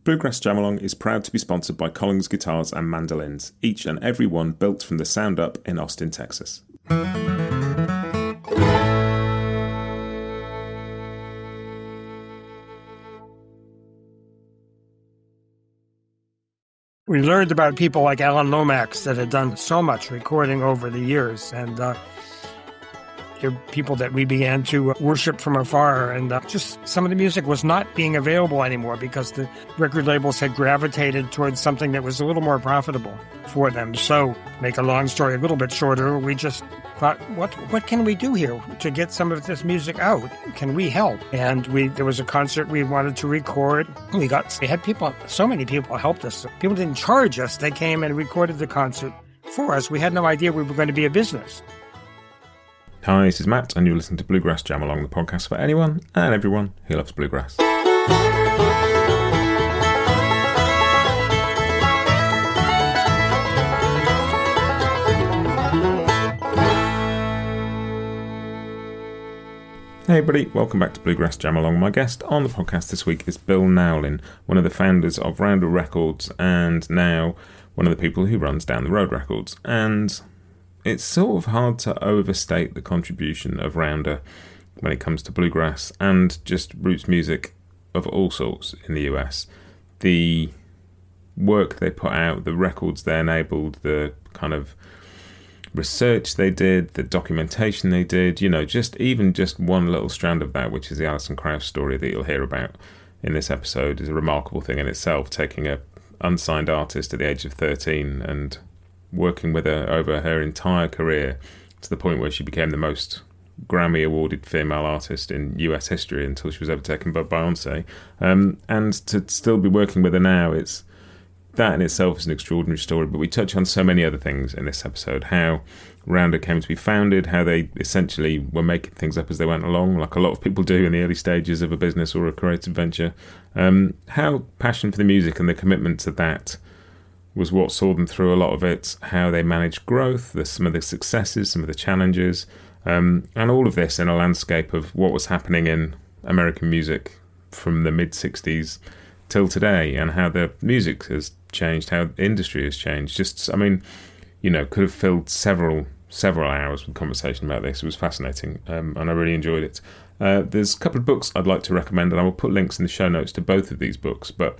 Bluegrass Jamalong is proud to be sponsored by Collins Guitars and Mandolins, each and every one built from the sound up in Austin, Texas. We learned about people like Alan Lomax that had done so much recording over the years, and they're people that we began to worship from afar, and just some of the music was not being available anymore because the record labels had gravitated towards something that was a little more profitable for them. So, make a long story a little bit shorter, we just thought, what can we do here to get some of this music out? Can we help? And there was a concert we wanted to record. We had people, so many people helped us. People didn't charge us. They came and recorded the concert for us. We had no idea we were going to be a business. Hi, this is Matt, and you're listening to Bluegrass Jamalong, the podcast for anyone and everyone who loves bluegrass. Hey everybody, welcome back to Bluegrass Jamalong. My guest on the podcast this week is Bill Nowlin, one of the founders of Rounder Records and now one of the people who runs Down the Road Records. And it's sort of hard to overstate the contribution of Rounder when it comes to bluegrass and just roots music of all sorts in the US. The work they put out, the records they enabled, the kind of research they did, the documentation they did, just one little strand of that, which is the Alison Krauss story that you'll hear about in this episode, is a remarkable thing in itself, taking a unsigned artist at the age of 13 and working with her over her entire career to the point where she became the most Grammy-awarded female artist in US history until she was overtaken by Beyoncé. And to still be working with her now, that in itself is an extraordinary story, but we touch on so many other things in this episode. How Rounder came to be founded, how they essentially were making things up as they went along, like a lot of people do in the early stages of a business or a creative venture. How passion for the music and the commitment to that was what saw them through a lot of it, how they managed growth, some of the successes, some of the challenges, and all of this in a landscape of what was happening in American music from the mid-60s till today, and how the music has changed, how the industry has changed. Could have filled several hours with conversation about this. It was fascinating, and I really enjoyed it. There's a couple of books I'd like to recommend, and I will put links in the show notes to both of these books, but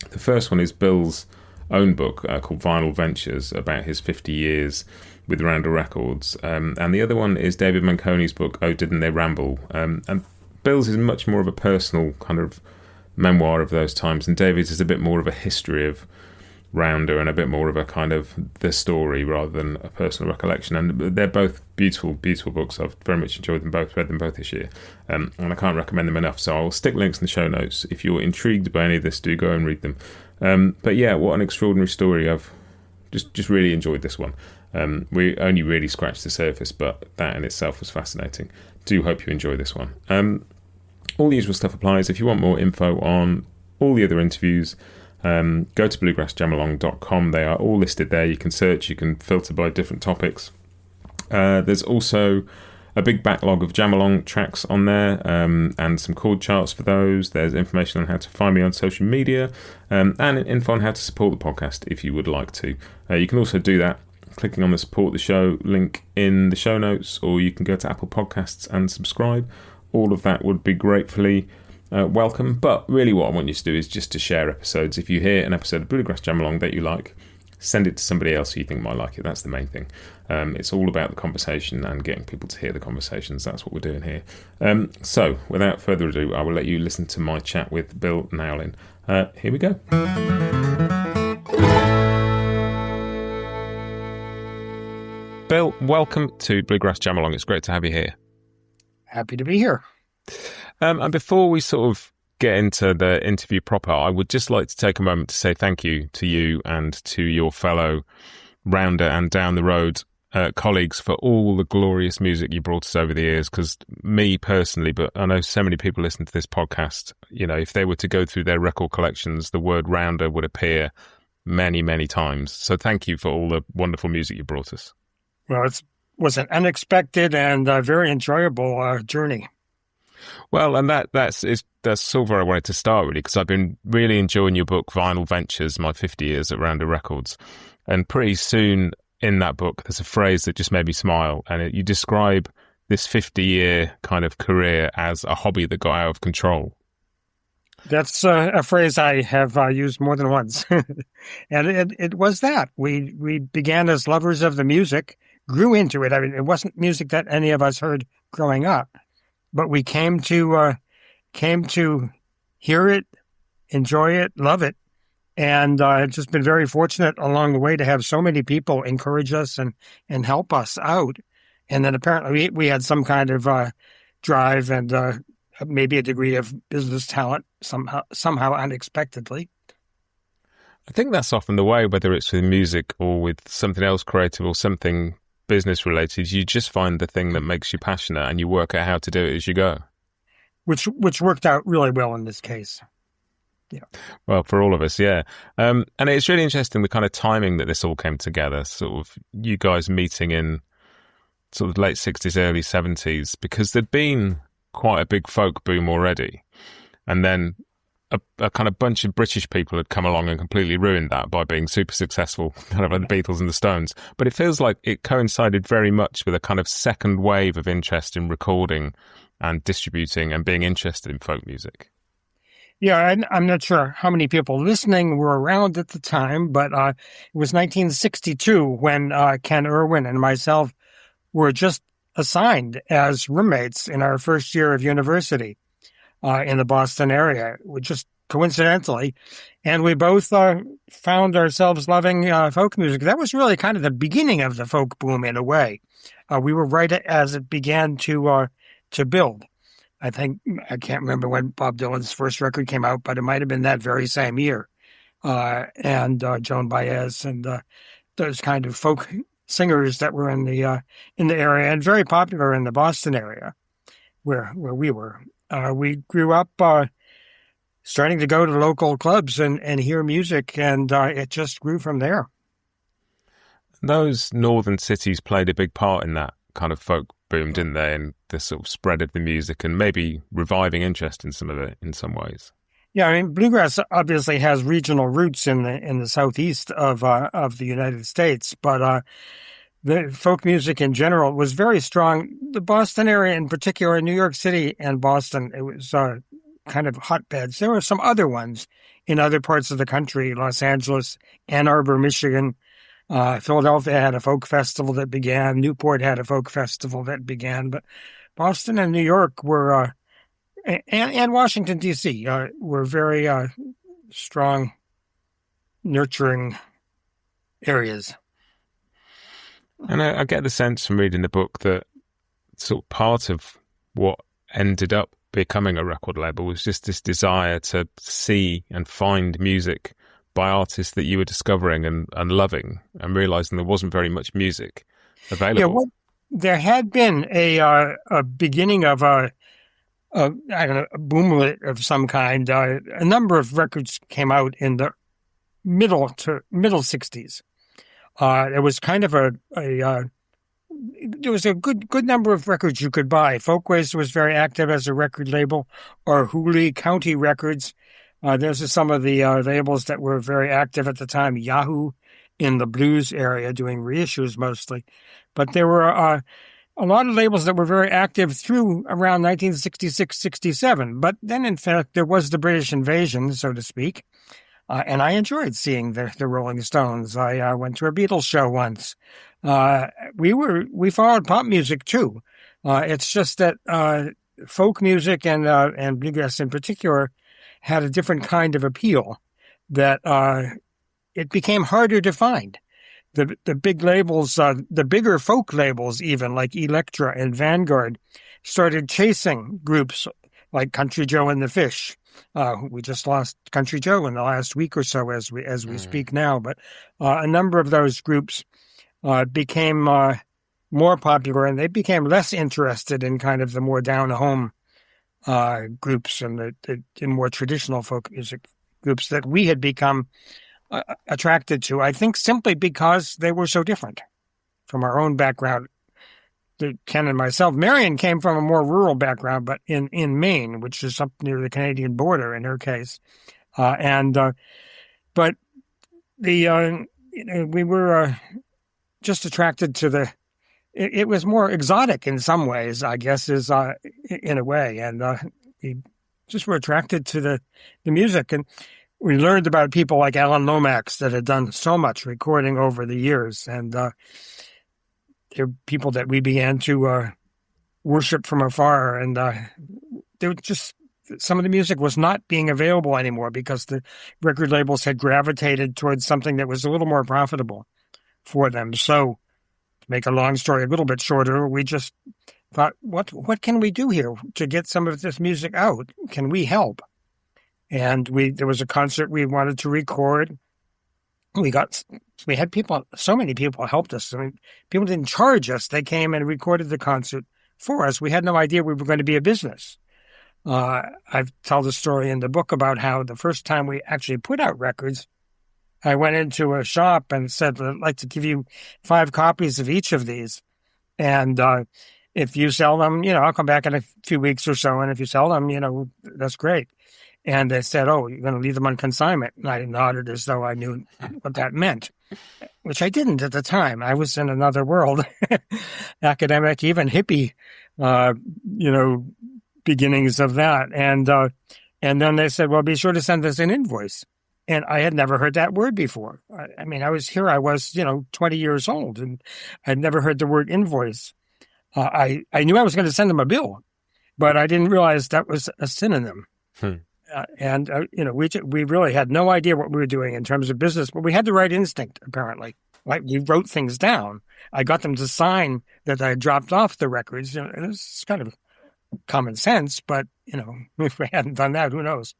the first one is Bill's own book called Vinyl Ventures, about his 50 years with Rounder Records, and the other one is David Manconi's book, Oh, Didn't They Ramble? And Bill's is much more of a personal kind of memoir of those times, and David's is a bit more of a history of Rounder and a bit more of a kind of the story rather than a personal recollection. And they're both beautiful books. I've very much enjoyed them both, read them both this year, and I can't recommend them enough. So I'll stick links in the show notes. If you're intrigued by any of this, do go and read them. But yeah, what an extraordinary story. I've just really enjoyed this one. We only really scratched the surface, but that in itself was fascinating. Do hope you enjoy this one. All the usual stuff applies. If you want more info on all the other interviews, go to bluegrassjamalong.com. They are all listed there. You can search, you can filter by different topics. There's also a big backlog of Jamalong tracks on there, and some chord charts for those. There's information on how to find me on social media, and info on how to support the podcast if you would like to. You can also do that clicking on the support the show link in the show notes, or you can go to Apple Podcasts and subscribe. All of that would be gratefully welcome. But really what I want you to do is just to share episodes. If you hear an episode of Bluegrass Jamalong that you like, send it to somebody else who you think might like it. That's the main thing. It's all about the conversation and getting people to hear the conversations. That's what we're doing here. So without further ado, I will let you listen to my chat with Bill Nowlin. Here we go. Bill, welcome to Bluegrass Jamalong. It's great to have you here. Happy to be here. And before we sort of get into the interview proper, I would just like to take a moment to say thank you to you and to your fellow Rounder and Down the Road colleagues for all the glorious music you brought us over the years. Because me personally, but I know so many people listen to this podcast, if they were to go through their record collections, the word Rounder would appear many, many times. So thank you for all the wonderful music you brought us. Well, it was an unexpected and very enjoyable journey. Well, and that's sort of where I wanted to start, really, because I've been really enjoying your book, Vinyl Ventures, My 50 Years at Rounder Records. And pretty soon in that book, there's a phrase that just made me smile. And you describe this 50-year kind of career as a hobby that got out of control. That's a phrase I have used more than once. And it was that. We began as lovers of the music, grew into it. I mean, it wasn't music that any of us heard growing up, but we came to hear it, enjoy it, love it. And I've just been very fortunate along the way to have so many people encourage us and help us out. And then apparently we had some kind of drive and maybe a degree of business talent somehow unexpectedly. I think that's often the way, whether it's with music or with something else creative or something business related. You just find the thing that makes you passionate and you work out how to do it as you go. Which worked out really well in this case. Yeah. Well, for all of us, yeah. And it's really interesting the kind of timing that this all came together, sort of you guys meeting in sort of late 60s, early 70s, because there'd been quite a big folk boom already. And then a kind of bunch of British people had come along and completely ruined that by being super successful, kind of like the Beatles and the Stones. But it feels like it coincided very much with a kind of second wave of interest in recording and distributing and being interested in folk music. Yeah, I'm not sure how many people listening were around at the time, but it was 1962 when Ken Irwin and myself were just assigned as roommates in our first year of university in the Boston area, just coincidentally. And we both found ourselves loving folk music. That was really kind of the beginning of the folk boom in a way. We were right as it began to build. I can't remember when Bob Dylan's first record came out, but it might have been that very same year. And Joan Baez and those kind of folk singers that were in the area and very popular in the Boston area where we were. We grew up starting to go to local clubs and hear music, and it just grew from there. Those northern cities played a big part in that kind of folk boom, didn't they? And the sort of spread of the music and maybe reviving interest in some of it in some ways. Yeah, I mean, bluegrass obviously has regional roots in the southeast of the United States, but the folk music in general was very strong. The Boston area in particular, New York City and Boston, it was kind of hotbeds. There were some other ones in other parts of the country, Los Angeles, Ann Arbor, Michigan. Philadelphia had a folk festival that began. Newport had a folk festival that began. But Boston and New York were, and Washington, D.C., were very strong, nurturing areas. And I get the sense from reading the book that sort of part of what ended up becoming a record label was just this desire to see and find music by artists that you were discovering and loving and realizing there wasn't very much music available. Yeah, well, there had been a beginning of a boomlet of some kind. A number of records came out in the middle 60s. It was kind of there was a good number of records you could buy. Folkways was very active as a record label, or Hooley County Records. Those are some of the labels that were very active at the time. Yahoo in the blues area, doing reissues mostly. But there were a lot of labels that were very active through around 1966, 67. But then, in fact, there was the British invasion, so to speak. And I enjoyed seeing the Rolling Stones. I went to a Beatles show once. We followed pop music too. It's just that folk music and bluegrass in particular had a different kind of appeal that it became harder to find. The big labels, the bigger folk labels even, like Elektra and Vanguard, started chasing groups like Country Joe and the Fish. We just lost Country Joe in the last week or so as we speak now. But a number of those groups became more popular, and they became less interested in kind of the more down-home groups and the more traditional folk music groups that we had become attracted to, I think simply because they were so different from our own background Ken and myself. Marian came from a more rural background, but in Maine, which is up near the Canadian border in her case. But we were just attracted to it was more exotic in some ways, I guess, in a way. And we just were attracted to the music. And we learned about people like Alan Lomax that had done so much recording over the years. And they're people that we began to worship from afar. And they were just, some of the music was not being available anymore because the record labels had gravitated towards something that was a little more profitable for them. So, to make a long story a little bit shorter, we just thought, what can we do here to get some of this music out? Can we help? And there was a concert we wanted to record. We had people, so many people helped us. I mean, people didn't charge us. They came and recorded the concert for us. We had no idea we were going to be a business. I tell the story in the book about how the first time we actually put out records, I went into a shop and said, I'd like to give you 5 copies of each of these. And if you sell them, I'll come back in a few weeks or so. And if you sell them, that's great. And they said, oh, you're going to leave them on consignment. And I nodded as though I knew what that meant, which I didn't at the time. I was in another world, academic, even hippie, beginnings of that. And then they said, well, be sure to send us an invoice. And I had never heard that word before. I was 20 years old, and I'd never heard the word invoice. I knew I was going to send them a bill, but I didn't realize that was a synonym. We really had no idea what we were doing in terms of business, but we had the right instinct, apparently. Like, we wrote things down. I got them to sign that I dropped off the records. It was kind of common sense, but, if we hadn't done that, who knows?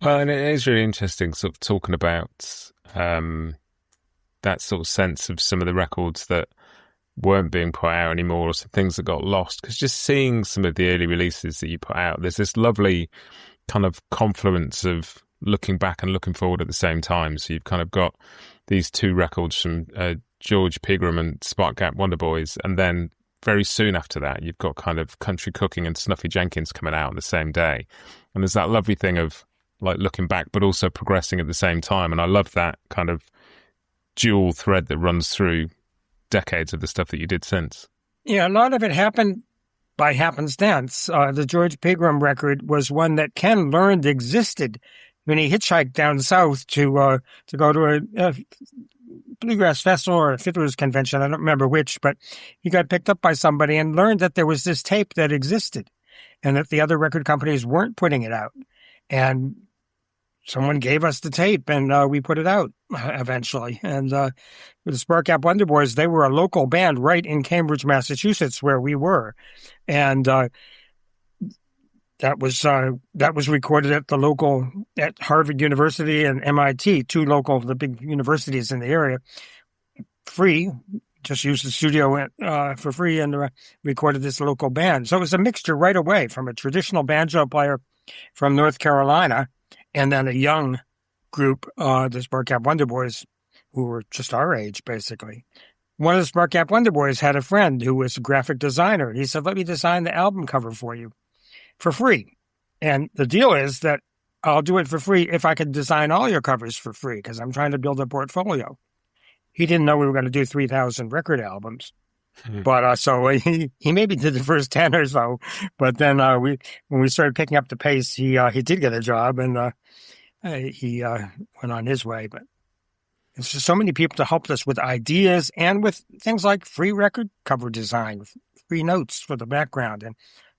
Well, and it is really interesting sort of talking about that sort of sense of some of the records that weren't being put out anymore, or some things that got lost, because just seeing some of the early releases that you put out, there's this lovely kind of confluence of looking back and looking forward at the same time. So you've kind of got these 2 records from George Pegram and Spark Gap Wonder Boys, and then very soon after that you've got kind of Country Cooking and Snuffy Jenkins coming out on the same day. And there's that lovely thing of like looking back but also progressing at the same time. And I love that kind of dual thread that runs through decades of the stuff that you did since. Yeah, a lot of it happened by happenstance. The George Pegram record was one that Ken learned existed when he hitchhiked down south to go to a Bluegrass Festival or a Fiddler's Convention. I don't remember which, but he got picked up by somebody and learned that there was this tape that existed and that the other record companies weren't putting it out. And someone gave us the tape, and we put it out eventually. And with the Spark Gap Wonder Boys, they were a local band right in Cambridge, Massachusetts, where we were. And that was recorded at Harvard University and MIT, 2 the big universities in the area, free. Just used the studio for free and recorded this local band. So it was a mixture right away from a traditional banjo player from North Carolina, and then a young group, the Spark Gap Wonder Boys, who were just our age, basically. One of the Spark Gap Wonder Boys had a friend who was a graphic designer. He said, let me design the album cover for you for free. And the deal is that I'll do it for free if I can design all your covers for free, because I'm trying to build a portfolio. He didn't know we were going to do 3,000 record albums. But so he maybe did the first 10 or so. But then when we started picking up the pace, he did get a job, and he went on his way. But it's just so many people to help us with ideas and with things like free record cover design, free notes for the background. And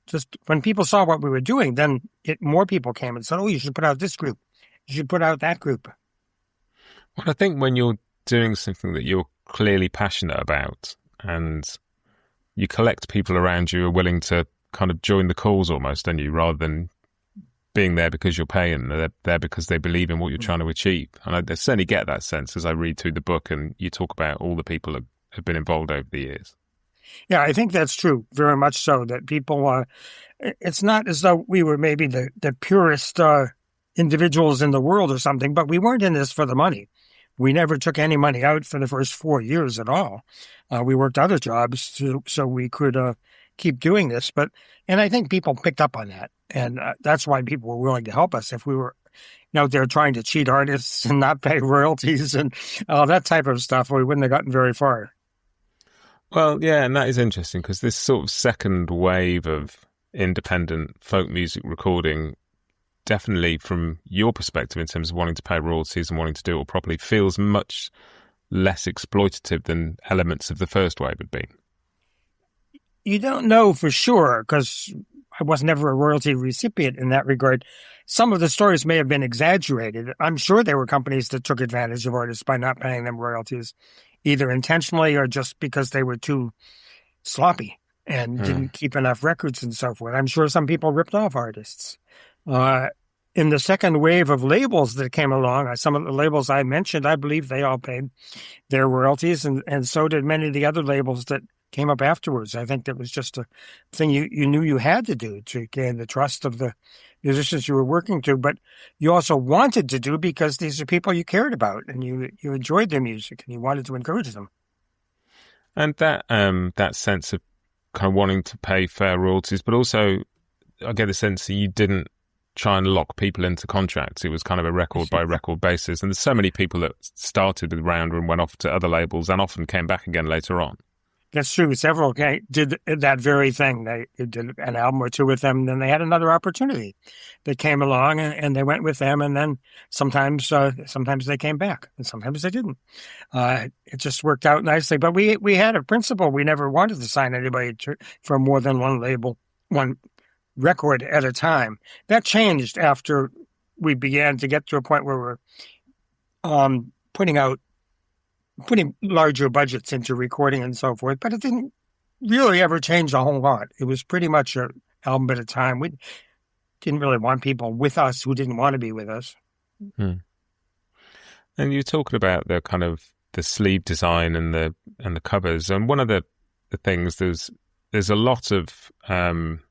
just when people saw what we were doing, then more people came and said, oh, you should put out this group. You should put out that group. Well, I think when you're doing something that you're clearly passionate about, and you collect people around you who are willing to kind of join the cause almost, don't you, rather than being there because you're paying. They're there because they believe in what you're trying to achieve. And I certainly get that sense as I read through the book and you talk about all the people that have been involved over the years. Yeah, I think that's true, very much so, that people, it's not as though we were maybe the purest individuals in the world or something, but we weren't in this for the money. We never took any money out for the first 4 years at all. We worked other jobs so we could keep doing this. And I think people picked up on that. And that's why people were willing to help us. If we were out there trying to cheat artists and not pay royalties and all that type of stuff, we wouldn't have gotten very far. Well, yeah, and that is interesting because this sort of second wave of independent folk music recording, definitely from your perspective in terms of wanting to pay royalties and wanting to do it all properly, feels much less exploitative than elements of the first wave had been. You don't know for sure because I was never a royalty recipient in that regard. Some of the stories may have been exaggerated. I'm sure there were companies that took advantage of artists by not paying them royalties, either intentionally or just because they were too sloppy and didn't keep enough records and so forth. I'm sure some people ripped off artists. In the second wave of labels that came along, some of the labels I mentioned, I believe they all paid their royalties, and so did many of the other labels that came up afterwards. I think that was just a thing you knew you had to do to gain the trust of the musicians you were working to, but you also wanted to do because these are people you cared about and you enjoyed their music and you wanted to encourage them. And that sense of kind of wanting to pay fair royalties, but also I get the sense that you didn't try and lock people into contracts. It was kind of a record by record basis. And there's so many people that started with Rounder and went off to other labels and often came back again later on. That's true. Several did that very thing. They did an album or two with them, and then they had another opportunity that came along, and they went with them. And then sometimes they came back, and sometimes they didn't. It just worked out nicely. But we had a principle: we never wanted to sign anybody for more than one label, one record at a time. That changed after we began to get to a point where we're putting larger budgets into recording and so forth, but it didn't really ever change a whole lot. It was pretty much an album at a time. We didn't really want people with us who didn't want to be with us. And you're talking about the kind of the sleeve design and the covers, and one of the things there's a lot of kind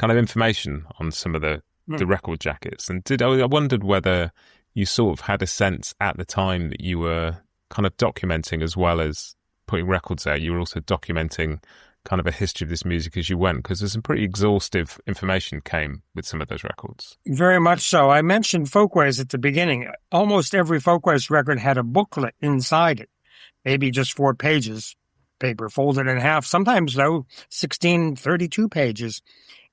of information on some of the record jackets, and I wondered whether you sort of had a sense at the time that you were kind of documenting as well as putting records out. You were also documenting kind of a history of this music as you went, because there's some pretty exhaustive information came with some of those records. Very much so. I mentioned Folkways at the beginning. Almost every Folkways record had a booklet inside it, maybe just 4 pages, paper folded in half. Sometimes, though, 16, 32 pages.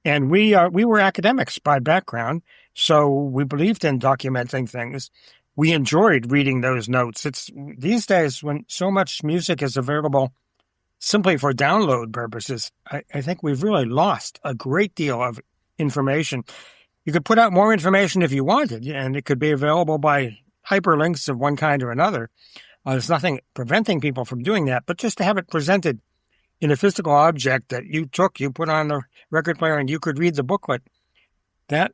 And we were academics by background, so we believed in documenting things. We enjoyed reading those notes. It's these days when so much music is available simply for download purposes, I think we've really lost a great deal of information. You could put out more information if you wanted, and it could be available by hyperlinks of one kind or another. There's nothing preventing people from doing that, but just to have it presented in a physical object that you put on the record player, and you could read the booklet. That's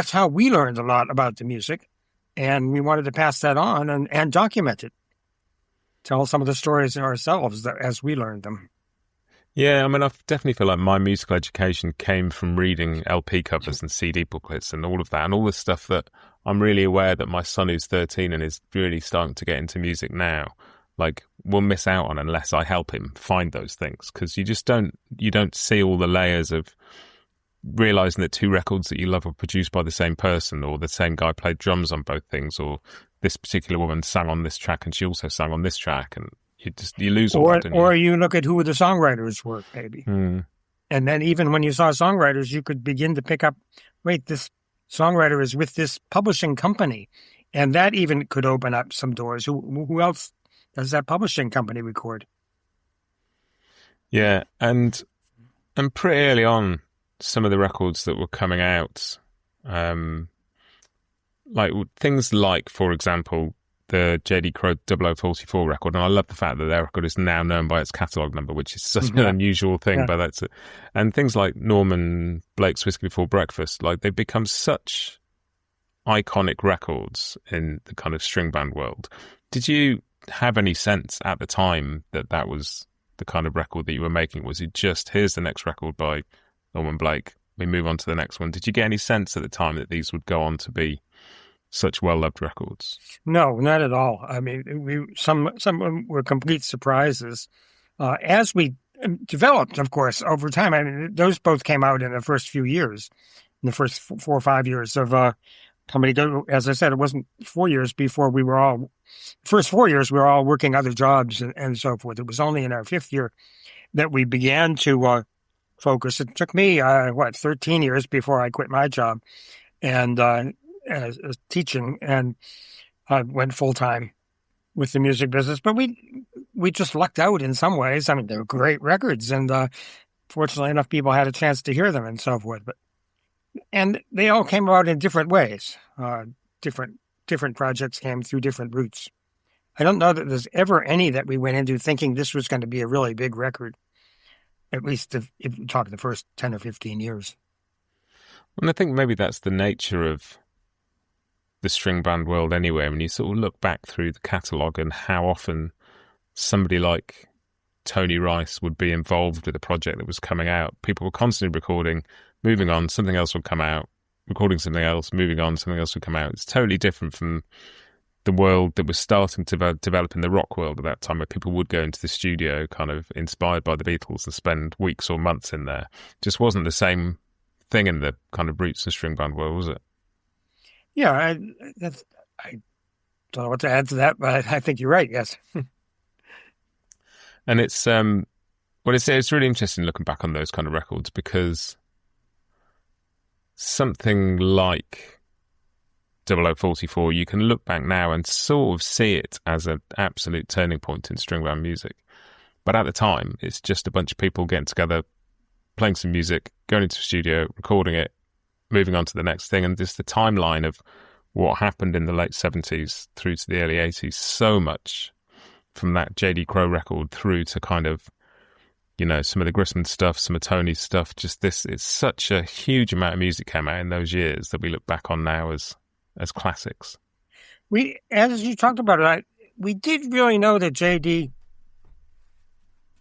how we learned a lot about the music. And we wanted to pass that on and document it. Tell some of the stories ourselves as we learned them. Yeah, I mean, I definitely feel like my musical education came from reading LP covers and CD booklets and all of that, and all the stuff that I'm really aware that my son who's 13 and is really starting to get into music now, like, will miss out on unless I help him find those things, because you don't see all the layers of realizing that 2 records that you love were produced by the same person, or the same guy played drums on both things, or this particular woman sang on this track and she also sang on this track, and you lose all that, don't you? Or you look at who the songwriters were, maybe. And then even when you saw songwriters, you could begin to pick up, wait, this songwriter is with this publishing company, and that even could open up some doors. Who else does that publishing company record? Yeah, and pretty early on, some of the records that were coming out, like things like, for example, the J.D. Crowe 0044 record, and I love the fact that their record is now known by its catalogue number, which is such an unusual thing. But that's it. And things like Norman Blake's Whiskey Before Breakfast, like they've become such iconic records in the kind of string band world. Did you have any sense at the time that that was the kind of record that you were making? Was it just, here's the next record by Norman Blake, we move on to the next one? Did you get any sense at the time that these would go on to be such well-loved records? No, not at all. I mean, some of them were complete surprises. As we developed, of course, over time, I mean, those both came out in the first few years, in the first 4 or 5 years of Company Go. As I said, it wasn't 4 years before first 4 years, we were all working other jobs and so forth. It was only in our 5th year that we began to focus. It took me, 13 years before I quit my job and as teaching, and I went full-time with the music business. But we just lucked out in some ways. I mean, they were great records, and fortunately enough, people had a chance to hear them and so forth. And they all came about in different ways. Different projects came through different routes. I don't know that there's ever any that we went into thinking this was going to be a really big record, at least if you talk the first 10 or 15 years. And I think maybe that's the nature of the string band world anyway. When you sort of look back through the catalogue and how often somebody like Tony Rice would be involved with a project that was coming out. People were constantly recording, moving on, something else would come out, recording something else, moving on, something else would come out. It's totally different from the world that was starting to develop in the rock world at that time, where people would go into the studio kind of inspired by the Beatles and spend weeks or months in there. It just wasn't the same thing in the kind of roots and string band world, was it? Yeah, I don't know what to add to that, but I think you're right, yes. And it's it's really interesting looking back on those kind of records, because something like 0044, you can look back now and sort of see it as an absolute turning point in string band music. But at the time, it's just a bunch of people getting together, playing some music, going into the studio, recording it, moving on to the next thing. And just the timeline of what happened in the late 70s through to the early 80s, so much from that J.D. Crowe record through to kind of, you know, some of the Grisman stuff, some of Tony's stuff. Just this, it's such a huge amount of music came out in those years that we look back on now as classics. As you talked about it, we did really know that J.D.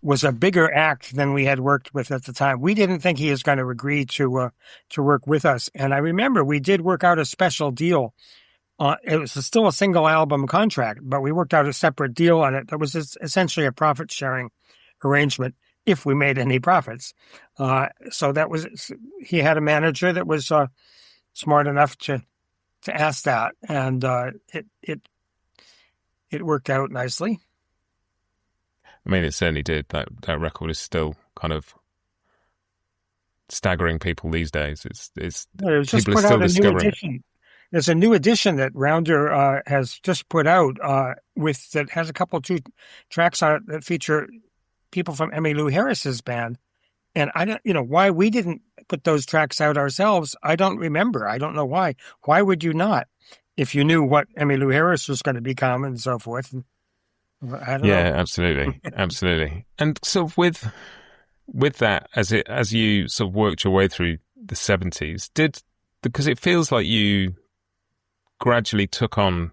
was a bigger act than we had worked with at the time. We didn't think he was going to agree to work with us. And I remember we did work out a special deal. It was still a single album contract, but we worked out a separate deal on it that was essentially a profit sharing arrangement if we made any profits. So that was, he had a manager that was smart enough to ask that, and it worked out nicely. I mean, it certainly did. That record is still kind of staggering people these days. It's it was just people put are still out a discovering new edition. There's a new edition that Rounder has just put out that has a couple 2 tracks on it that feature people from Emmylou Harris's band. And I don't, why we didn't put those tracks out ourselves. I don't remember. I don't know why. Why would you not, if you knew what Emmylou Harris was going to become and so forth? I don't know. Yeah, absolutely, absolutely. And sort of with that, as you sort of worked your way through the 70s, because it feels like you gradually took on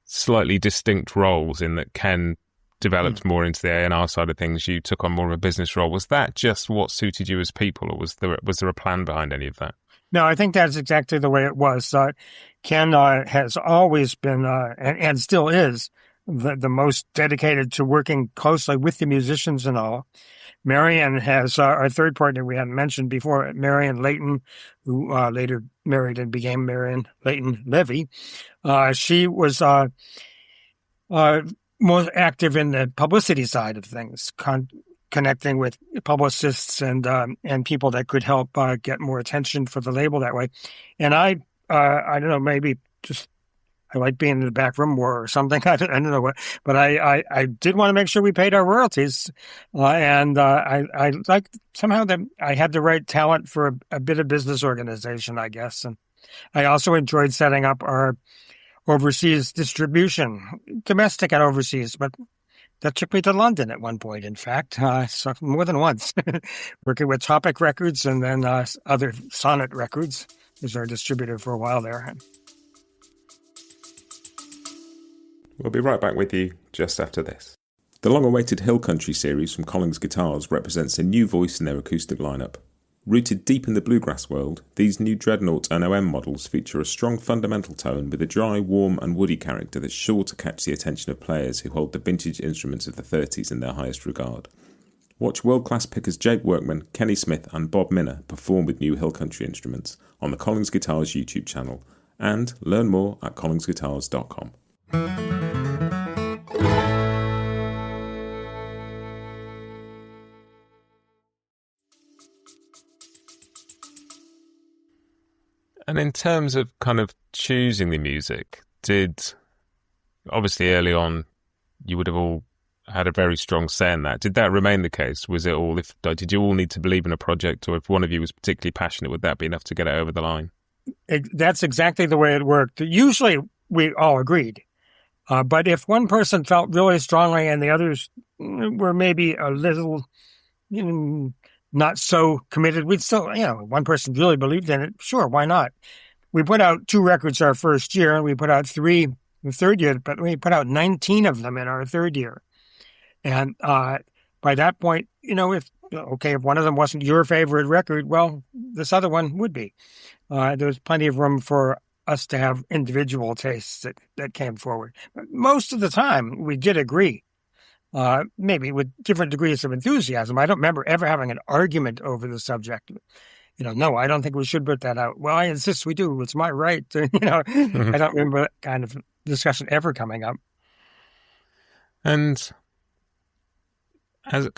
slightly distinct roles in that Ken developed more into the A&R side of things, you took on more of a business role. Was that just what suited you as people, or was there a plan behind any of that? No, I think that's exactly the way it was. Ken has always been, and still is, the most dedicated to working closely with the musicians and all. Marian has, our third partner we hadn't mentioned before, Marian Leighton, who later married and became Marian Leighton Levy. She was more active in the publicity side of things, connecting with publicists and people that could help get more attention for the label that way. And I don't know, maybe just I like being in the back room more or something. I don't know what, but I did want to make sure we paid our royalties, and I liked somehow that I had the right talent for a bit of business organization, I guess. And I also enjoyed setting up our overseas distribution, domestic and overseas, but that took me to London at one point, in fact, so more than once, working with Topic Records and then other Sonnet Records was our distributor for a while there. We'll be right back with you just after this. The long-awaited Hill Country series from Collins Guitars represents a new voice in their acoustic lineup. Rooted deep in the bluegrass world, these new Dreadnought NOM models feature a strong fundamental tone with a dry, warm and woody character that's sure to catch the attention of players who hold the vintage instruments of the 30s in their highest regard. Watch world-class pickers Jake Workman, Kenny Smith and Bob Minner perform with new Hill Country instruments on the Collins Guitars YouTube channel, and learn more at collinsguitars.com. And in terms of kind of choosing the music, obviously early on you would have all had a very strong say in that. Did that remain the case? Was it all, did you all need to believe in a project, or if one of you was particularly passionate, would that be enough to get it over the line? That's exactly the way it worked. Usually we all agreed. But if one person felt really strongly and the others were maybe a little not so committed, we'd still, one person really believed in it. Sure, why not? We put out 2 records our first year, and we put out 3 the third year, but we put out 19 of them in our third year. And by that point, if one of them wasn't your favorite record, well, this other one would be. There was plenty of room for us to have individual tastes that came forward. But most of the time, we did agree. Maybe with different degrees of enthusiasm. I don't remember ever having an argument over the subject. No, I don't think we should put that out. Well, I insist we do. It's my right. Mm-hmm. I don't remember that kind of discussion ever coming up. And as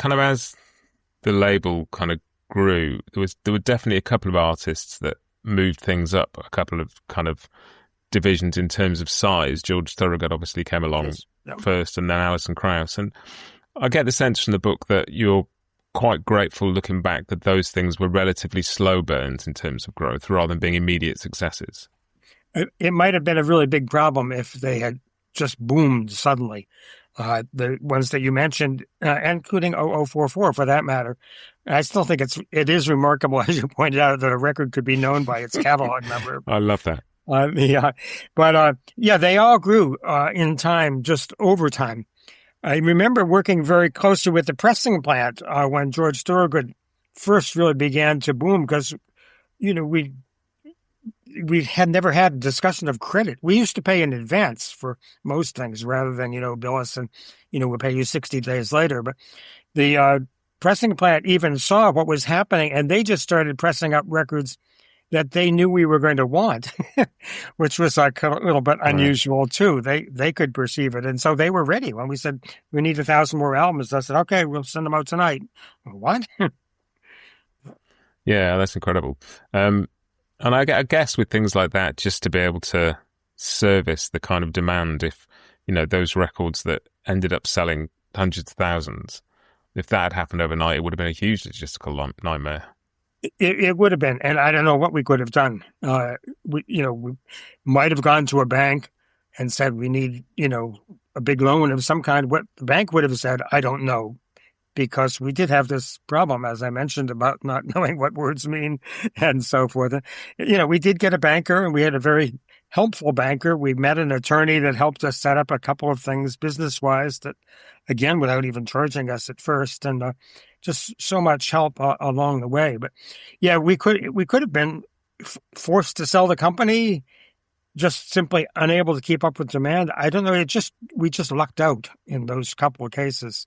the label kind of grew, there were definitely a couple of artists that moved things up, a couple of kind of divisions in terms of size. George Thorogood obviously came along first, and then Alison Krauss. And I get the sense from the book that you're quite grateful looking back that those things were relatively slow burns in terms of growth rather than being immediate successes. It might have been a really big problem if they had just boomed suddenly. The ones that you mentioned, including 0044 for that matter. I still think it is remarkable, as you pointed out, that a record could be known by its catalog number. I love that. They all grew in time, just over time. I remember working very closely with the pressing plant when George Thorogood first really began to boom, because, we had never had a discussion of credit. We used to pay in advance for most things rather than, bill us and, we'll pay you 60 days later. But the pressing plant even saw what was happening, and they just started pressing up records that they knew we were going to want, which was a little bit unusual too. They could perceive it. And so they were ready. When we said, we need 1,000 more albums, I said, okay, we'll send them out tonight. What? Yeah, that's incredible. And I guess with things like that, just to be able to service the kind of demand, if, those records that ended up selling hundreds of thousands, if that had happened overnight, it would have been a huge logistical nightmare. It would have been, and I don't know what we could have done. We might have gone to a bank and said we need, a big loan of some kind. What the bank would have said, I don't know, because we did have this problem, as I mentioned, about not knowing what words mean and so forth. We did get a banker, and we had a very helpful banker. We met an attorney that helped us set up a couple of things business-wise that, again, without even charging us at first, and just so much help along the way. But yeah, we could have been forced to sell the company, just simply unable to keep up with demand. I don't know. We just lucked out in those couple of cases.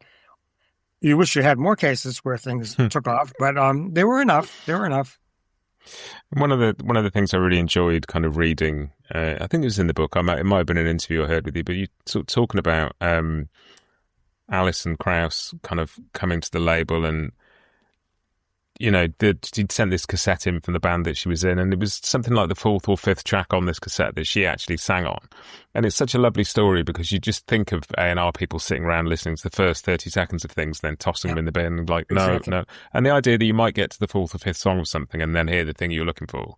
You wish you had more cases where things took off, but there were enough. One of the things I really enjoyed kind of reading, I think it was in the book. It might have been an interview I heard with you, but you sort of talking about Alison Krauss kind of coming to the label, and she'd sent this cassette in from the band that she was in, and it was something like the 4th or 5th track on this cassette that she actually sang on. And it's such a lovely story, because you just think of A&R people sitting around listening to the first 30 seconds of things, then tossing them in the bin, and like, exactly. No. And the idea that you might get to the 4th or 5th song of something and then hear the thing you're looking for.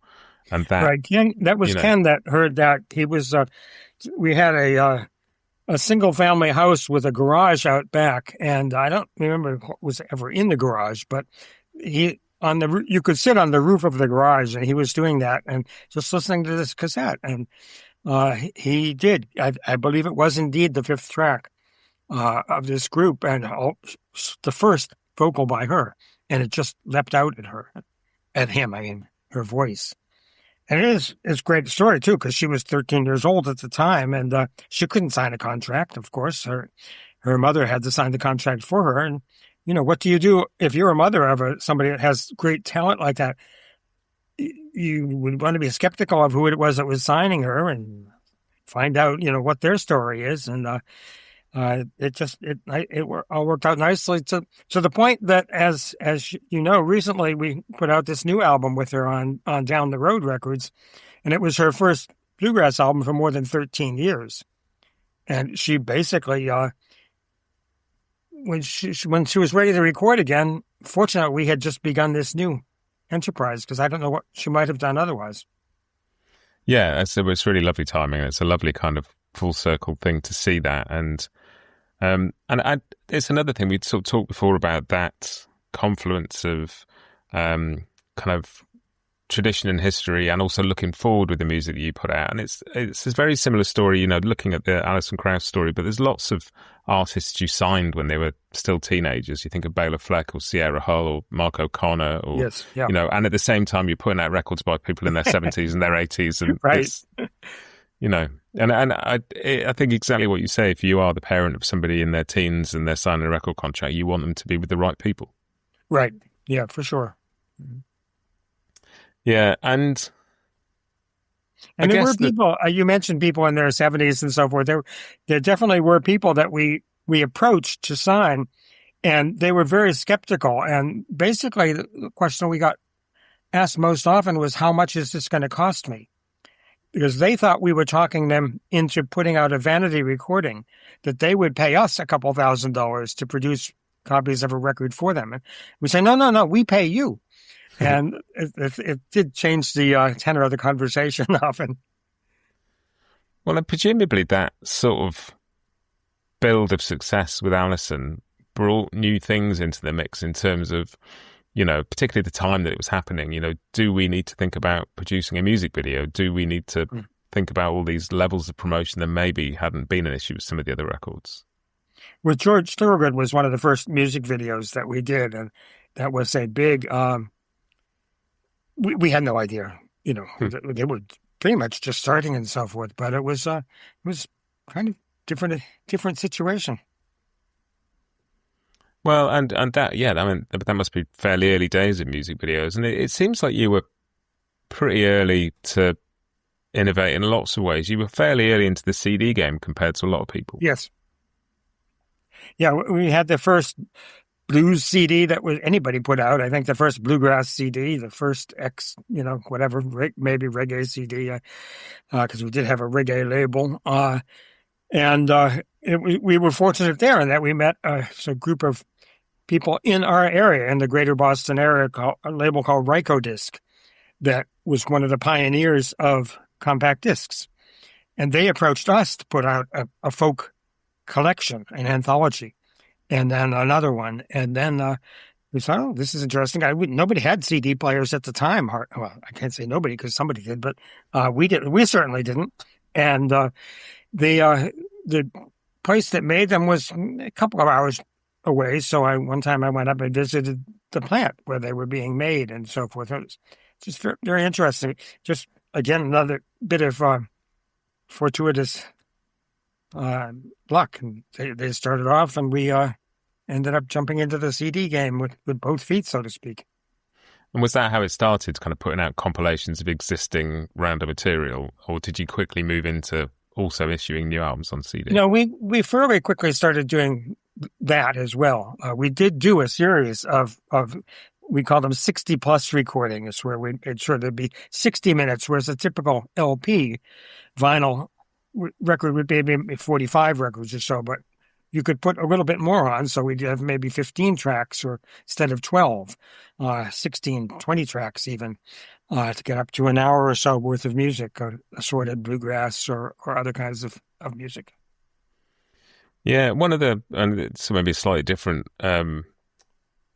And that, right. Ken that heard that. He was, we had a single family house with a garage out back, and I don't remember what was ever in the garage, but you could sit on the roof of the garage, and he was doing that and just listening to this cassette. And he did. I believe it was indeed the 5th track of this group, and the first vocal by her, and it just leapt out at her. at him. I mean, her voice. And it's a great story, too, because she was 13 years old at the time, and she couldn't sign a contract, of course. Her mother had to sign the contract for her. And, what do you do if you're a mother of somebody that has great talent like that? You would want to be skeptical of who it was that was signing her and find out, what their story is. And it all worked out nicely to the point that, as recently we put out this new album with her on Down the Road Records, and it was her first bluegrass album for more than 13 years. And she basically, when she was ready to record again, fortunately, we had just begun this new enterprise, because I don't know what she might have done otherwise. Yeah, it's really lovely timing. It's a lovely kind of full circle thing to see that. And it's another thing, we'd sort of talked before about that confluence of kind of tradition and history, and also looking forward with the music that you put out. And it's a very similar story, looking at the Alison Krauss story, but there's lots of artists you signed when they were still teenagers. You think of Bela Fleck or Sierra Hull or Mark O'Connor, or, yes, yeah. And at the same time, you're putting out records by people in their 70s and their 80s. And right. And I think exactly what you say. If you are the parent of somebody in their teens and they're signing a record contract, you want them to be with the right people. Right. Yeah, for sure. Yeah, and there were people, you mentioned people in their 70s and so forth. There definitely were people that we approached to sign, and they were very skeptical. And basically, the question we got asked most often was, how much is this going to cost me? Because they thought we were talking them into putting out a vanity recording, that they would pay us a couple $1,000s to produce copies of a record for them. And we say, no, we pay you. And it did change the tenor of the conversation often. Well, and presumably that sort of build of success with Alison brought new things into the mix in terms of, particularly the time that it was happening. Do we need to think about producing a music video? Do we need to think about all these levels of promotion that maybe hadn't been an issue with some of the other records? Well, George Thorogood was one of the first music videos that we did, and that was a big... We had no idea, they were pretty much just starting and so forth, but it was kind of different situation. Well, and that, yeah, I mean, that must be fairly early days of music videos, and it seems like you were pretty early to innovate in lots of ways. You were fairly early into the CD game compared to a lot of people. Yes. Yeah, we had the first blues CD that was anybody put out. I think the first bluegrass CD, the first whatever, maybe reggae CD, because we did have a reggae label. We were fortunate there in that we met a group of people in our area, in the greater Boston area, a label called Rykodisc, that was one of the pioneers of compact discs. And they approached us to put out a folk collection, an anthology, and then another one. And then we thought, this is interesting. Nobody had CD players at the time. Well, I can't say nobody because somebody did, but we didn't. We certainly didn't. And the place that made them was a couple of hours away. So one time I went up and visited the plant where they were being made and so forth. It was just very, very interesting. Just, again, another bit of fortuitous luck. And they started off, and we ended up jumping into the CD game with both feet, so to speak. And was that how it started, kind of putting out compilations of existing Rounder material, or did you quickly move into also issuing new albums on CD? No, we fairly quickly started doing that as well. We did do a series of we call them 60-plus recordings, where it's sure there'd be 60 minutes, whereas a typical LP vinyl record would be maybe 45 records or so, but you could put a little bit more on, so we'd have maybe 15 tracks or instead of 12, 16, 20 tracks even, to get up to an hour or so worth of music, assorted bluegrass or other kinds of music. Yeah, one of the, and it's maybe a slightly different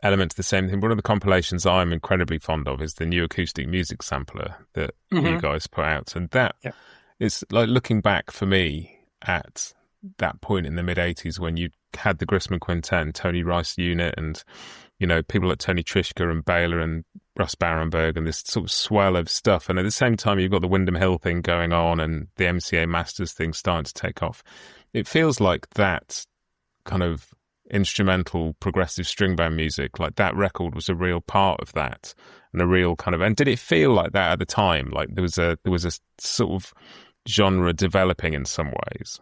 element to the same thing, one of the compilations I'm incredibly fond of is the new acoustic music sampler that you guys put out. And that is like looking back for me at that point in the mid-'80s when you had the Grisman Quintet and Tony Rice Unit and, you know, people like Tony Trischka and Baylor and Russ Barenberg and this sort of swell of stuff. And at the same time, you've got the Windham Hill thing going on and the MCA Masters thing starting to take off. It feels like that kind of instrumental progressive string band music, like that record was a real part of that and a real kind of, and did it feel like that at the time? Like there was a sort of genre developing in some ways?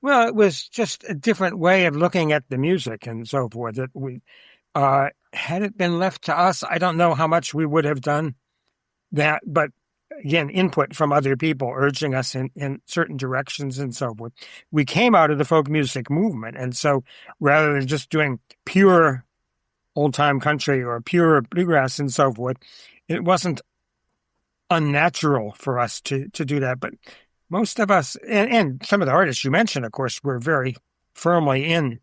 Well, it was just a different way of looking at the music and so forth. That we, had it been left to us, I don't know how much we would have done that, but again, input from other people urging us in certain directions and so forth. We came out of the folk music movement. And so rather than just doing pure old-time country or pure bluegrass and so forth, it wasn't unnatural for us to do that. But most of us, and some of the artists you mentioned, of course, were very firmly in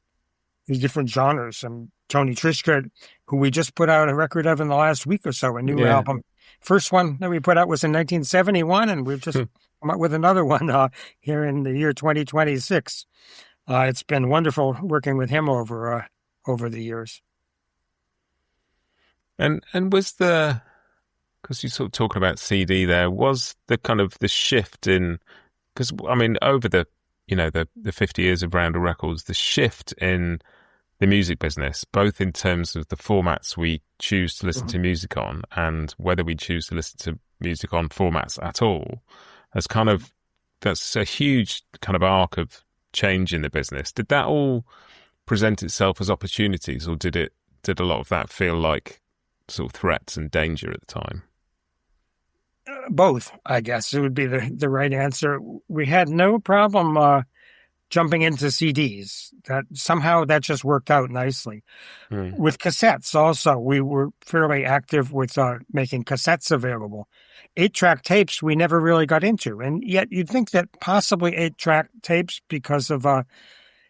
these different genres. Tony Trischka, who we just put out a record of in the last week or so, a new album. First one that we put out was in 1971, and we've just come up with another one here in the year 2026. It's been wonderful working with him over the years. And was the, because you're sort of talking about CD there, was the kind of the shift in, because I mean over the 50 years of Rounder Records, the shift in the music business, both in terms of the formats we choose to listen to music on and whether we choose to listen to music on formats at all, that's a huge kind of arc of change in the business. Did that all present itself as opportunities, or did a lot of that feel like sort of threats and danger at the time? Both, I guess, it would be the right answer. We had no problem jumping into CDs. That somehow that just worked out nicely. With cassettes also, we were fairly active with making cassettes available. 8-track tapes we never really got into, and yet you'd think that possibly 8-track tapes, because of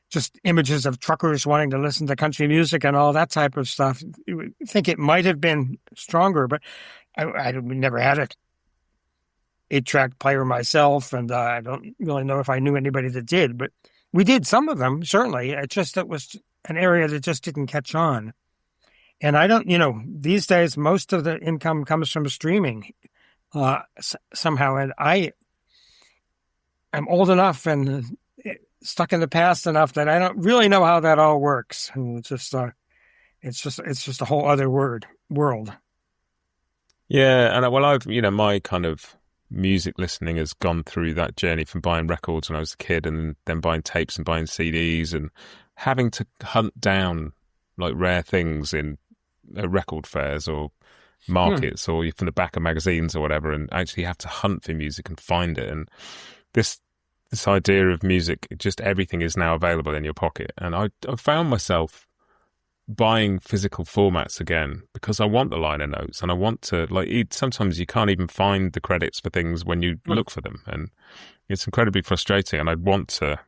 just images of truckers wanting to listen to country music and all that type of stuff, you would think it might have been stronger, but I never had a 8-track player myself, and I don't really know if I knew anybody that did, but we did some of them, certainly. It was an area that just didn't catch on. And I don't, these days, most of the income comes from streaming somehow. And I am old enough and stuck in the past enough that I don't really know how that all works. It's just a whole other world. Yeah. And I've, my kind of music listening has gone through that journey from buying records when I was a kid and then buying tapes and buying CDs and having to hunt down like rare things in record fairs or markets or from the back of magazines or whatever, and actually have to hunt for music and find it. And this idea of music, just everything is now available in your pocket. And I found myself buying physical formats again because I want the liner notes and I want to sometimes you can't even find the credits for things when you look for them, and it's incredibly frustrating. And I'd want to,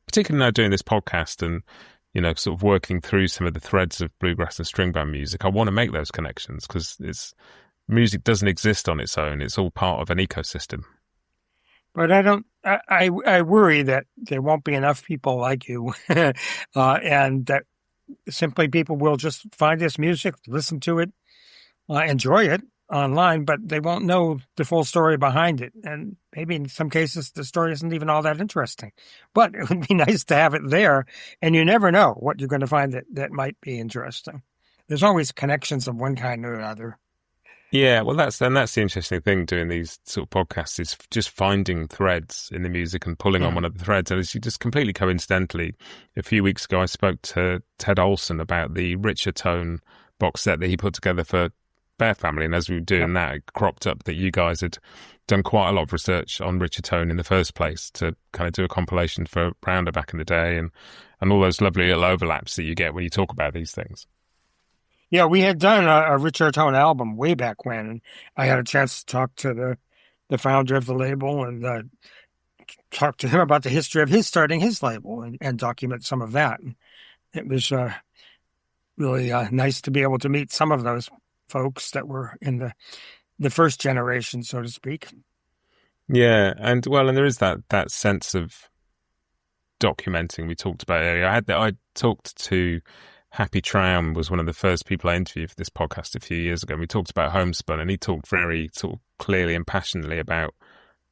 particularly now doing this podcast and sort of working through some of the threads of bluegrass and string band music, I want to make those connections because music doesn't exist on its own. It's all part of an ecosystem. But I worry that there won't be enough people like you and that simply people will just find this music, listen to it, enjoy it online, but they won't know the full story behind it. And maybe in some cases, the story isn't even all that interesting. But it would be nice to have it there, and you never know what you're going to find that might be interesting. There's always connections of one kind or another. Yeah, well, that's the interesting thing doing these sort of podcasts is just finding threads in the music and pulling on one of the threads. And it's just completely coincidentally, a few weeks ago, I spoke to Ted Olson about the Richer Tone box set that he put together for Bear Family. And as we were doing that, it cropped up that you guys had done quite a lot of research on Richer Tone in the first place to kind of do a compilation for Rounder back in the day and all those lovely little overlaps that you get when you talk about these things. Yeah, we had done a Richard Tone album way back when, and I had a chance to talk to the founder of the label and talk to him about the history of his starting his label and document some of that. It was really nice to be able to meet some of those folks that were in the first generation, so to speak. Yeah, and there is that sense of documenting. We talked about earlier. I talked to Happy Traum, was one of the first people I interviewed for this podcast a few years ago. And we talked about Homespun, and he talked very sort of clearly and passionately about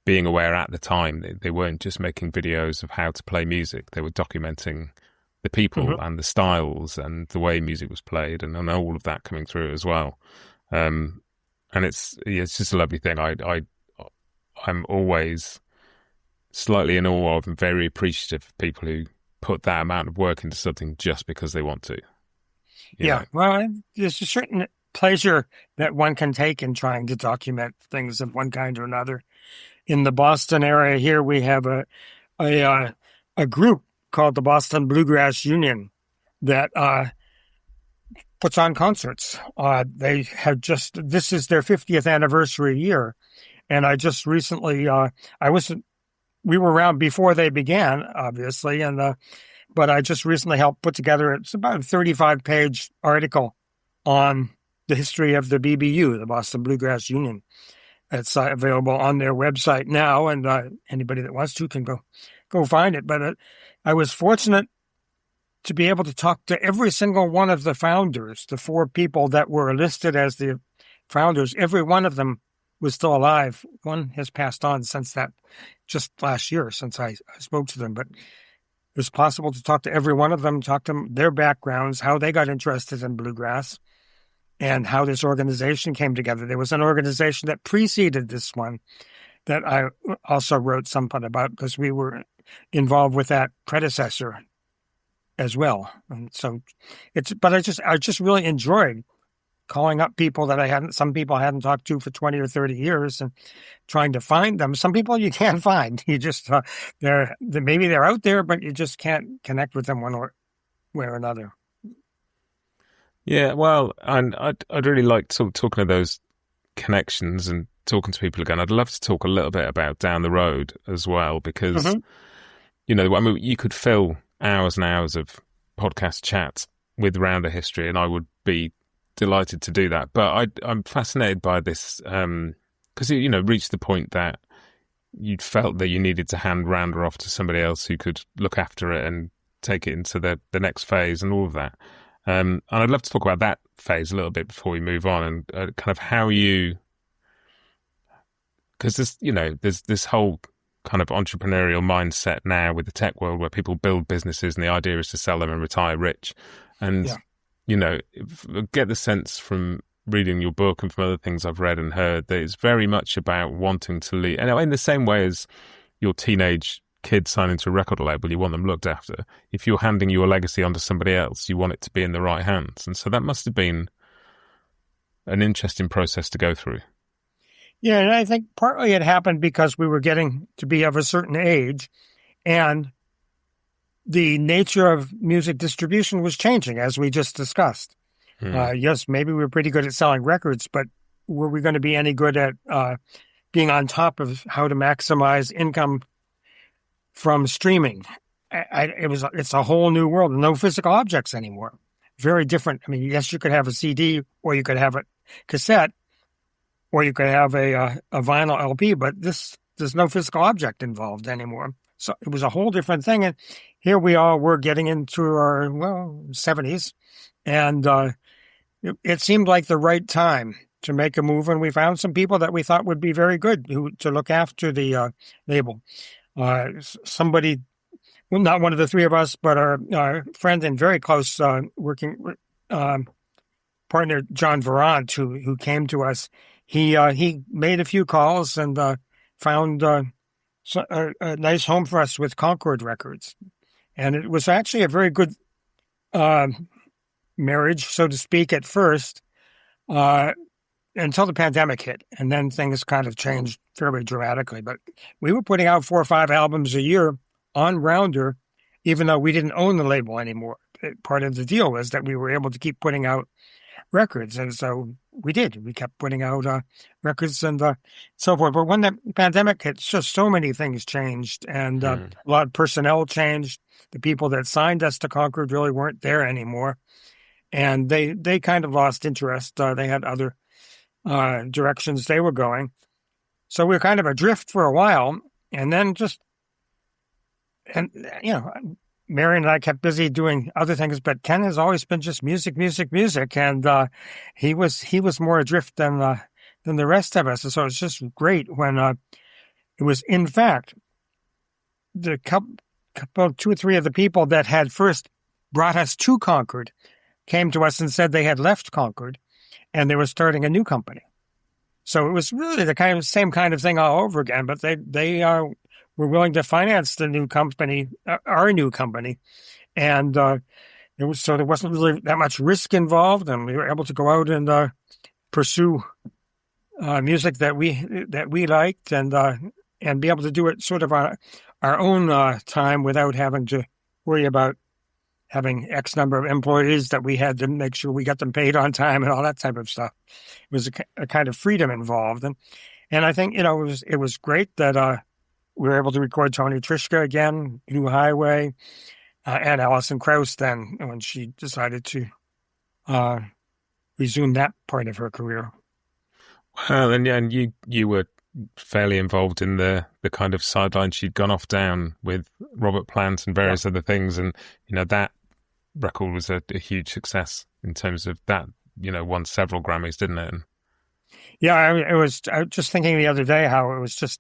being aware at the time they weren't just making videos of how to play music. They were documenting the people and the styles and the way music was played, and all of that coming through as well. And it's just a lovely thing. I'm always slightly in awe of and very appreciative of people who put that amount of work into something just because they want to. You know? Well, there's a certain pleasure that one can take in trying to document things of one kind or another. In the Boston area here, we have a group called the Boston Bluegrass Union that puts on concerts. They have this is their 50th anniversary year, and I just recently we were around before they began, obviously, but I just recently helped put together, it's about a 35-page article on the history of the BBU, the Boston Bluegrass Union. It's available on their website now, and anybody that wants to can go find it. But I was fortunate to be able to talk to every single one of the founders, the 4 people that were listed as the founders. Every one of them was still alive. One has passed on since that, just last year, since I spoke to them. But it was possible to talk to every one of them, talk to them, their backgrounds, how they got interested in bluegrass, and how this organization came together. There was an organization that preceded this one that I also wrote something about because we were involved with that predecessor as well. And so but I just really enjoyed calling up people that some people I hadn't talked to for 20 or 30 years and trying to find them. Some people you can't find. You just, maybe they're out there, but you just can't connect with them one way or another. Yeah, well, and I'd really like sort of talking to those connections and talking to people again. I'd love to talk a little bit about down the road as well, because, you know, I mean, you could fill hours and hours of podcast chat with Rounder history, and I would be delighted to do that. But I'm fascinated by this because, you know, reached the point that you'd felt that you needed to hand Rounder off to somebody else who could look after it and take it into the next phase and all of that. And I'd love to talk about that phase a little bit before we move on, and kind of how because there's this whole kind of entrepreneurial mindset now with the tech world where people build businesses and the idea is to sell them and retire rich. And, you know, get the sense from reading your book and from other things I've read and heard that it's very much about wanting to leave. And in the same way as your teenage kid signing to a record label, you want them looked after. If you're handing your legacy onto somebody else, you want it to be in the right hands. And so that must have been an interesting process to go through. Yeah, and I think partly it happened because we were getting to be of a certain age, and the nature of music distribution was changing, as we just discussed. Yes, maybe we were pretty good at selling records, but were we going to be any good at being on top of how to maximize income from streaming? It's a whole new world. No physical objects anymore. Very different. I mean, yes, you could have a CD, or you could have a cassette, or you could have a vinyl LP, but there's no physical object involved anymore. So it was a whole different thing. And here we are, we're getting into our, 70s. And it seemed like the right time to make a move. And we found some people that we thought would be very good to look after the label. Somebody, well, not one of the 3 of us, but our friend and very close working partner, John Verant, who came to us. He made a few calls and found a nice home for us with Concord Records. And it was actually a very good marriage, so to speak, at first, until the pandemic hit. And then things kind of changed fairly dramatically. But we were putting out 4 or 5 albums a year on Rounder, even though we didn't own the label anymore. Part of the deal was that we were able to keep putting out records. And so we did. We kept putting out records and so forth. But when the pandemic hit, just so many things changed, and a lot of personnel changed. The people that signed us to Concord really weren't there anymore. And they kind of lost interest. They had other directions they were going. So we were kind of adrift for a while. And then just and, Marian and I kept busy doing other things, but Ken has always been just music, music, music. And he was more adrift than the rest of us. And so it's just great when it was, in fact, the couple, 2 or 3 of the people that had first brought us to Concord came to us and said they had left Concord and they were starting a new company. So it was really the same kind of thing all over again, but they were willing to finance the new company, our new company. And there wasn't really that much risk involved, and we were able to go out and pursue music that we liked and be able to do it sort of on our own time without having to worry about having X number of employees that we had to make sure we got them paid on time and all that type of stuff. It was a kind of freedom involved. And I think, it was great that we were able to record Tony Trischka again, Blue Highway, and Alison Krauss then when she decided to resume that part of her career. Well, and you were fairly involved in the kind of sideline she'd gone off down with Robert Plant and various other things, and that record was a huge success in terms of that. Won several Grammys, didn't it? Yeah, I was just thinking the other day how it was just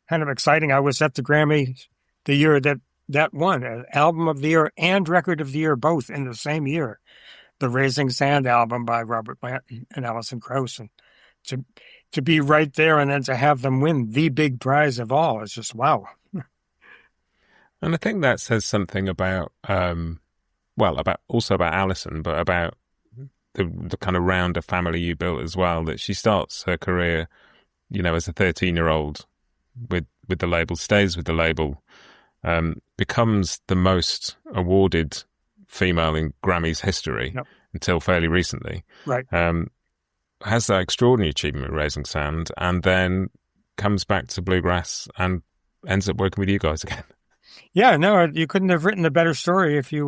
kind of exciting. I was at the Grammy the year that won Album of the Year and Record of the Year, both in the same year. The Raising Sand album by Robert Plant and Alison Krauss, and to be right there and then to have them win the big prize of all is just wow. And I think that says something about, about Alison, but about the kind of rounder family you built as well, that she starts her career, as a 13-year-old with the label, stays with the label, becomes the most awarded female in Grammys history until fairly recently. Right. Has that extraordinary achievement with Raising Sand, and then comes back to Bluegrass and ends up working with you guys again. Yeah, no, you couldn't have written a better story if you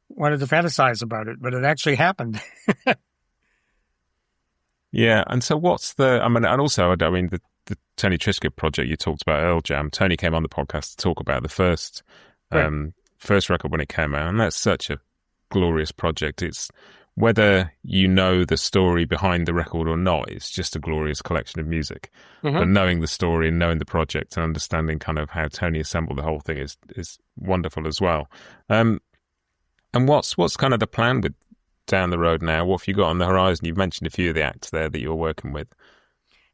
wanted to fantasize about it, but it actually happened. Yeah, and so the Tony Trischka project you talked about, Earl Jam. Tony came on the podcast to talk about the first record when it came out, and that's such a glorious project. It's whether you know the story behind the record or not, it's just a glorious collection of music. Mm-hmm. But knowing the story and knowing the project and understanding kind of how Tony assembled the whole thing is wonderful as well. And what's kind of the plan with down the road now? What have you got on the horizon? You've mentioned a few of the acts there that you're working with.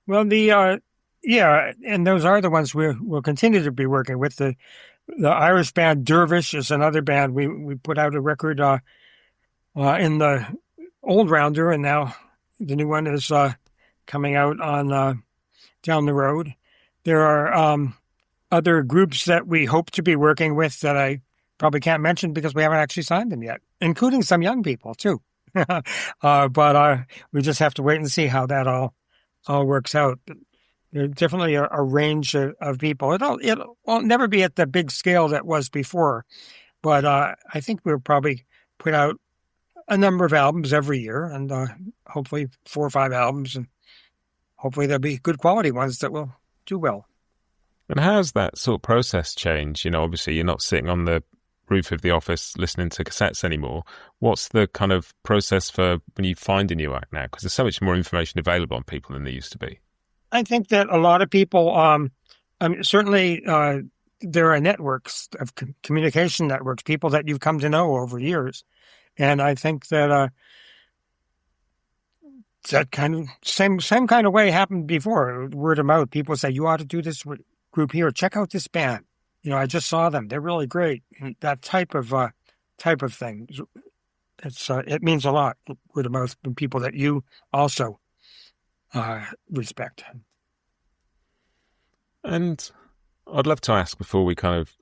Well, and those are the ones we'll continue to be working with. The Irish band Dervish is another band. We put out a record in the old rounder, and now the new one is coming out on down the road. There are other groups that we hope to be working with that I probably can't mention because we haven't actually signed them yet, including some young people too. But we just have to wait and see how that all works out. There's definitely a range of people. It won't never be at the big scale that was before, but I think we'll probably put out a number of albums every year, and hopefully 4 or 5 albums, and hopefully there'll be good quality ones that will do well. And how's that sort of process changed? Obviously you're not sitting on the roof of the office listening to cassettes anymore. What's the kind of process for when you find a new act now? Because there's so much more information available on people than there used to be. I think that a lot of people, certainly there are networks of communication networks, people that you've come to know over years. And I think that that kind of same kind of way happened before. Word of mouth, people say, you ought to do this group here. Check out this band. I just saw them. They're really great. And that type of thing. It means a lot. Word of mouth from people that you also respect. And I'd love to ask before we kind of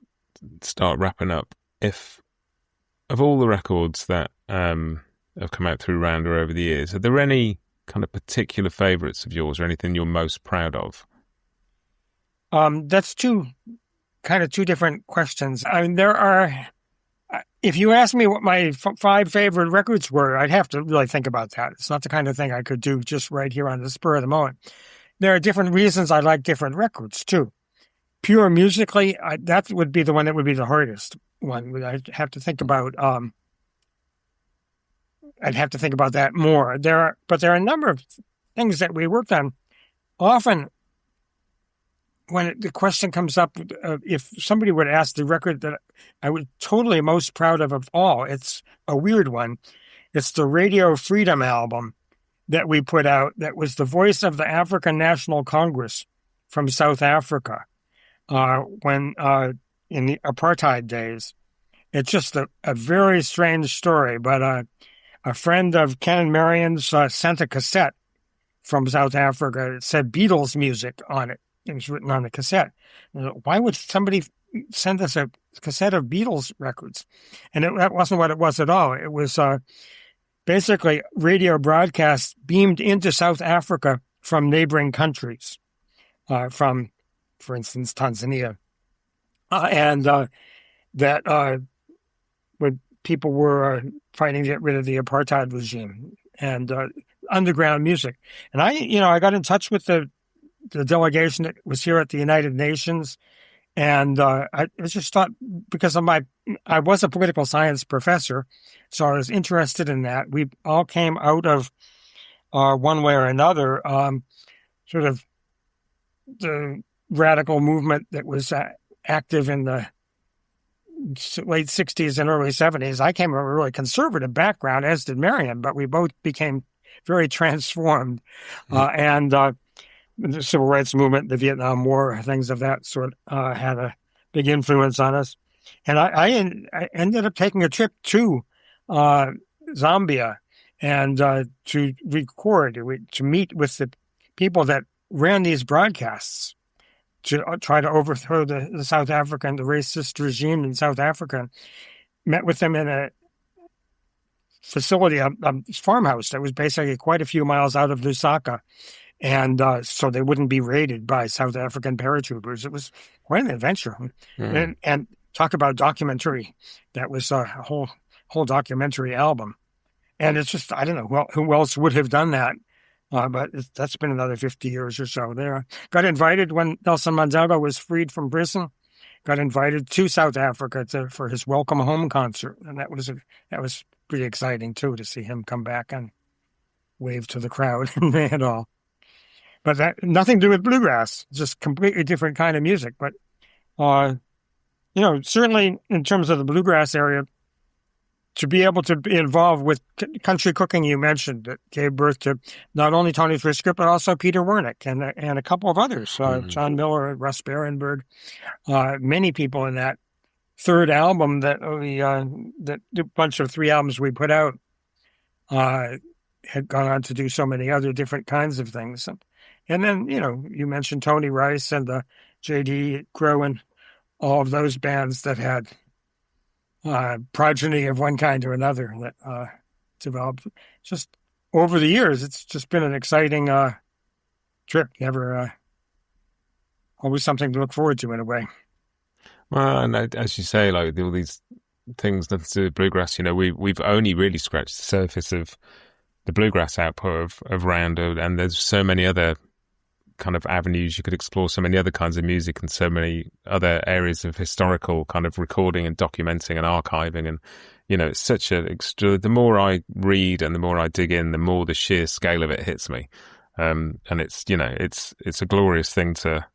start wrapping up, if of all the records that have come out through Rounder over the years, are there any kind of particular favourites of yours or anything you're most proud of? That's two different questions. I mean, there are, if you ask me what my 5 favorite records were, I'd have to really think about that. It's not the kind of thing I could do just right here on the spur of the moment. There are different reasons I like different records too. pure musically, that would be the one that would be the hardest one. I'd have to think about. I'd have to think about that more. But there are a number of things that we worked on. Often, when the question comes up, if somebody would ask the record that I was totally most proud of all, it's a weird one. It's the Radio Freedom album that we put out. That was the voice of the African National Congress from South Africa when in the apartheid days. It's just a very strange story, but a friend of Ken and Marian's sent a cassette from South Africa. It said Beatles music on it. It was written on the cassette. Why would somebody send us a cassette of Beatles records? And that wasn't what it was at all. It was basically radio broadcasts beamed into South Africa from neighboring countries, from, for instance, Tanzania. That when people were fighting to get rid of the apartheid regime and underground music. And I got in touch with the delegation that was here at the United Nations. And I just thought, because I was a political science professor, so I was interested in that. We all came out of, one way or another, sort of the radical movement that was active in the late 60s and early 70s. I came from a really conservative background, as did Marian, but we both became very transformed. And the civil rights movement, the Vietnam War, things of that sort had a big influence on us. And I ended up taking a trip to Zambia and to record, to meet with the people that ran these broadcasts, to try to overthrow the South African, the racist regime in South Africa. Met with them in a facility, a farmhouse that was basically quite a few miles out of Lusaka. And so they wouldn't be raided by South African paratroopers. It was quite an adventure. And talk about documentary. That was a whole documentary album. And it's just, I don't know who else would have done that. But that's been another 50 years or so there. Got invited when Nelson Mandela was freed from prison. Got invited to South Africa for his Welcome Home concert. And that was pretty exciting, too, to see him come back and wave to the crowd and all. But that nothing to do with bluegrass, just completely different kind of music. But, certainly in terms of the bluegrass area, to be able to be involved with country cooking, you mentioned, that gave birth to not only Tony Frisco, but also Peter Wernick and a couple of others, John Miller, Russ Berenberg, many people in that third album that the bunch of 3 albums we put out had gone on to do so many other different kinds of things. And then, you mentioned Tony Rice and the J.D. Crowe and all of those bands that had progeny of one kind or another that developed. Just over the years, it's just been an exciting trip. Always something to look forward to in a way. Well, and as you say, like all these things that do with bluegrass, we've only really scratched the surface of the bluegrass output of Rounder, and there's so many other kind of avenues you could explore, so many other kinds of music and so many other areas of historical kind of recording and documenting and archiving. And, it's such the more I read and the more I dig in, the more the sheer scale of it hits me. And it's a glorious thing to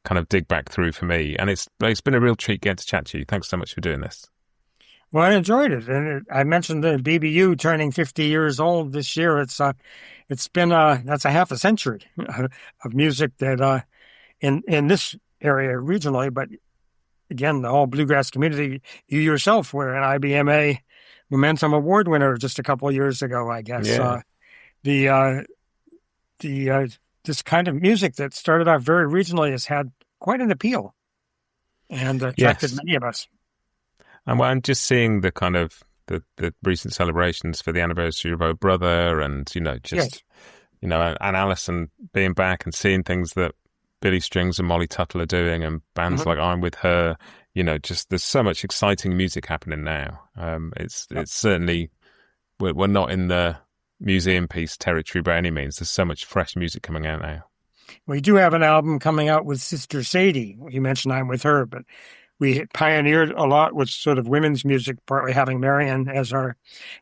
kind of dig back through for me. And it's been a real treat getting to chat to you. Thanks so much for doing this. Well, I enjoyed it. And I mentioned the BBU turning 50 years old this year. It's been that's a half a century of music that in this area regionally, but again, the whole bluegrass community. You yourself were an IBMA Momentum Award winner just a couple of years ago, I guess. Yeah. This kind of music that started off very regionally has had quite an appeal and attracted many of us. And I'm just seeing the kind of the recent celebrations for the anniversary of Oh Brother, and and Alison being back and seeing things that Billy Strings and Molly Tuttle are doing, and bands like I'm With Her. Just there's so much exciting music happening now. It's certainly we're not in the museum piece territory by any means. There's so much fresh music coming out now. We do have an album coming out with Sister Sadie. You mentioned I'm with her, but we pioneered a lot with sort of women's music, partly having Marian as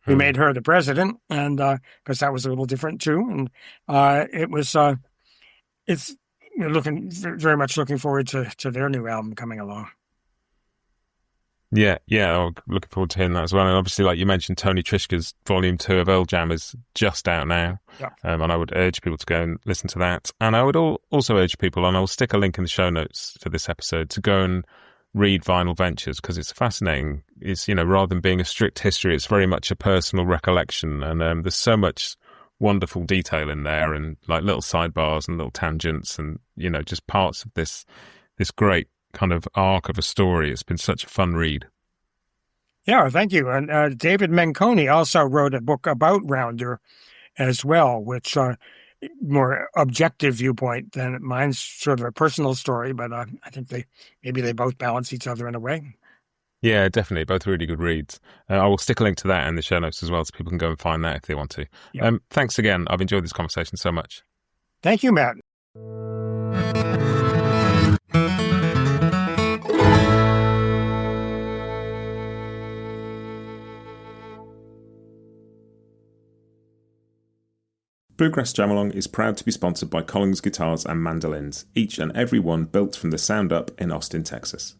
we made her the president, and because that was a little different too. And it's very much looking forward to their new album coming along. Yeah, I'm looking forward to hearing that as well. And obviously, like you mentioned, Tony Trishka's Volume 2 of Earl Jam is just out now. Yeah. And I would urge people to go and listen to that. And I would also urge people, and I'll stick a link in the show notes for this episode, to go and read Vinyl Ventures, because it's fascinating. It's, rather than being a strict history, it's very much a personal recollection. And there's so much wonderful detail in there, and like little sidebars and little tangents, and, just parts of this great kind of arc of a story. It's been such a fun read. Yeah, thank you. And David Menconi also wrote a book about Rounder as well, which more objective viewpoint than mine's, sort of a personal story, but I think they both balance each other in a way. Yeah, definitely. Both really good reads. I will stick a link to that in the show notes as well, so people can go and find that if they want to. Yeah. Thanks again. I've enjoyed this conversation so much. Thank you, Matt. Bluegrass Jamalong is proud to be sponsored by Collings Guitars and Mandolins, each and every one built from the sound up in Austin, Texas.